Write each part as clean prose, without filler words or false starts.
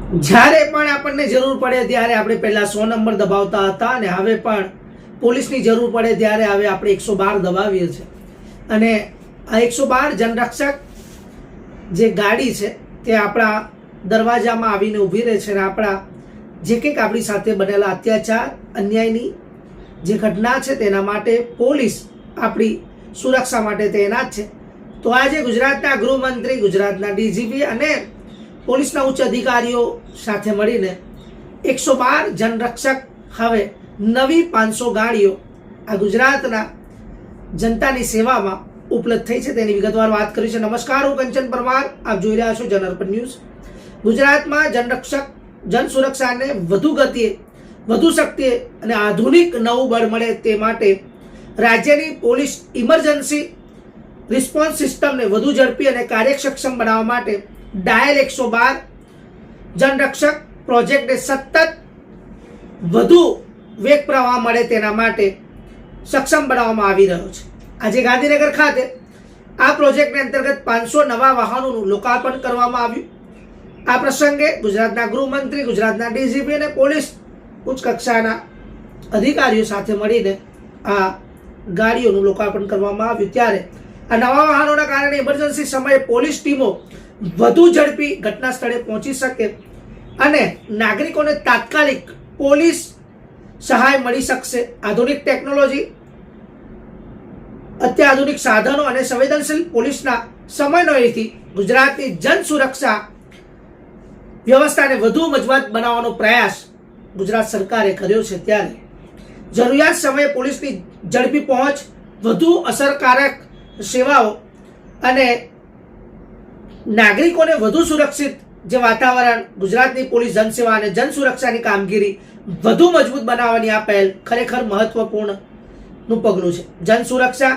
જ્યારે પણ આપણને જરૂર પડે ત્યારે આપણે પહેલા 100 નંબર દબાવતા હતા અને હવે પણ પોલીસની જરૂર પડે ત્યારે હવે આપણે 112 દબાવીએ છીએ. અને આ 112 જનરક્ષક જે ગાડી છે તે આપણા દરવાજામાં આવીને ઊભી રહે છે અને આપણા જે કંઈક આપણી સાથે બનેલા અત્યાચાર અન્યાયની જે ઘટના છે તેના માટે પોલીસ આપણી સુરક્ષા માટે તૈનાત છે. તો આજે ગુજરાતના ગૃહમંત્રી, ગુજરાતના ડીજીપી અને પોલીસના ઉચ્ચ અધિકારીઓ સાથે મળીને 112 જનરક્ષક હવે નવી 500 ગાડીઓ આ ગુજરાતના જનતાની સેવામાં ઉપલબ્ધ થઈ છે તેની વિગતવાર વાત કરી છે. નમસ્કાર, હું કંચન પરમાર, આપ જોઈ રહ્યા છો જનઅર્પણ ન્યૂઝ. ગુજરાતમાં જનરક્ષક જન સુરક્ષાને વધુ ગતિએ, વધુ શક્તિએ અને આધુનિક નવું બળ મળે તે માટે રાજ્યની પોલીસ ઇમરજન્સી રિસ્પોન્સ સિસ્ટમને વધુ ઝડપી અને કાર્યક્ષમ બનાવવા માટે ડાયલ 112 જનરક્ષક પ્રોજેક્ટને સતત વધુ વેગ પ્રવાહ મળે તેના માટે સક્ષમ બનાવવામાં આવી રહ્યો છે. આજે ગાંધીનગર ખાતે આ પ્રોજેક્ટને અંતર્ગત 500 નવા વાહનોનું લોકાર્પણ કરવામાં આવ્યું. આ પ્રસંગે ગુજરાતના ગૃહમંત્રી, ગુજરાતના ડીજીપી અને પોલીસ ઉચ્ચ કક્ષાના અધિકારીઓ સાથે મળીને આ ગાડીઓનું લોકાર્પણ કરવામાં આવ્યું. ત્યારે આ નવા વાહનોના કારણે ઇમરજન્સી સમયે પોલીસ ટીમો વધુ ઝડપી ઘટના સ્થળે પહોંચી શકે અને નાગરિકોને તાત્કાલિક પોલીસ સહાય મળી શકશે. આધુનિક ટેકનોલોજી, અત્યાધુનિક સાધનો અને સંવેદનશીલ પોલીસના સમન્વયથી ગુજરાતની જન સુરક્ષા વ્યવસ્થાને વધુ મજબૂત બનાવવાનો પ્રયાસ ગુજરાત સરકારે કર્યો છે. ત્યારે જરૂરિયાત સમયે પોલીસની ઝડપી પહોંચ, વધુ અસરકારક સેવાઓ અને નાગરિકોને વધુ સુરક્ષિત જે વાતાવરણ, ગુજરાતની પોલીસ જનસેવા અને જન સુરક્ષાની કામગીરી વધુ મજબૂત બનાવવાની આ પહેલ ખરેખર મહત્વપૂર્ણનું પગલું છે. જન સુરક્ષા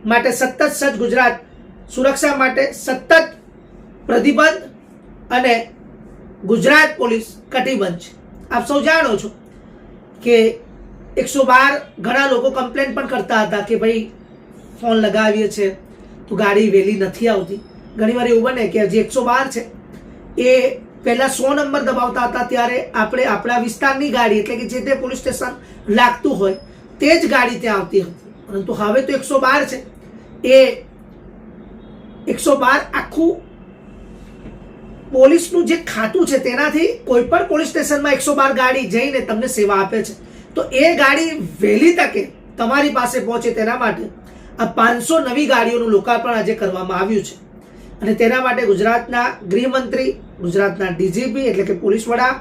માટે સતત સજ્જ ગુજરાત, સુરક્ષા માટે સતત પ્રતિબદ્ધ અને ગુજરાત પોલીસ કટિબદ્ધ છે. આપ સૌ જાણો છો કે 112 ઘણા લોકો કમ્પ્લેન પણ કરતા હતા કે ભાઈ ફોન લગાવીએ છીએ તો ગાડી વહેલી નથી આવતી. ઘણીવાર એવું બને કે જે 112 છે એ પહેલાં 100 નંબર દબાવતા હતા ત્યારે આપણે આપણા વિસ્તારની ગાડી એટલે કે જે તે પોલીસ સ્ટેશન લાગતું હોય તે જ ગાડી ત્યાં આવતી હતી. પરંતુ હવે તો 112 છે એ 112 આખું પોલીસનું જે ખાતું છે તેનાથી કોઈ પણ પોલીસ સ્ટેશનમાં 112 ગાડી જઈને તમને સેવા આપે છે. તો એ ગાડી વહેલી તકે તમારી પાસે પહોંચે તેના માટે આ 500 નવી ગાડીઓનું લોકાર્પણ આજે કરવામાં આવ્યું છે. અને તેના માટે ગુજરાતના ગૃહમંત્રી, ગુજરાતના ડીજીપી એટલે કે પોલીસ વડા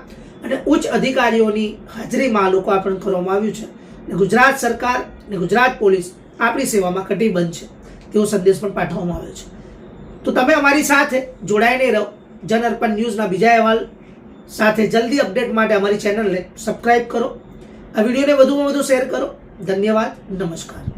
અને ઉચ્ચ અધિકારીઓની હાજરીમાં લોકાર્પણ કરવામાં આવ્યું છે. અને ગુજરાત સરકાર અને ગુજરાત પોલીસ આપણી સેવામાં કટિબદ્ધ છે તેવો સંદેશ પણ પાઠવવામાં આવ્યો છે. તો તમે અમારી સાથે જોડાઈને રહો. જનઅર્પણ ન્યૂઝના બીજા અહેવાલ સાથે જલ્દી અપડેટ માટે અમારી ચેનલને સબસ્ક્રાઇબ કરો. આ વિડીયોને વધુમાં વધુ શેર કરો. ધન્યવાદ. નમસ્કાર.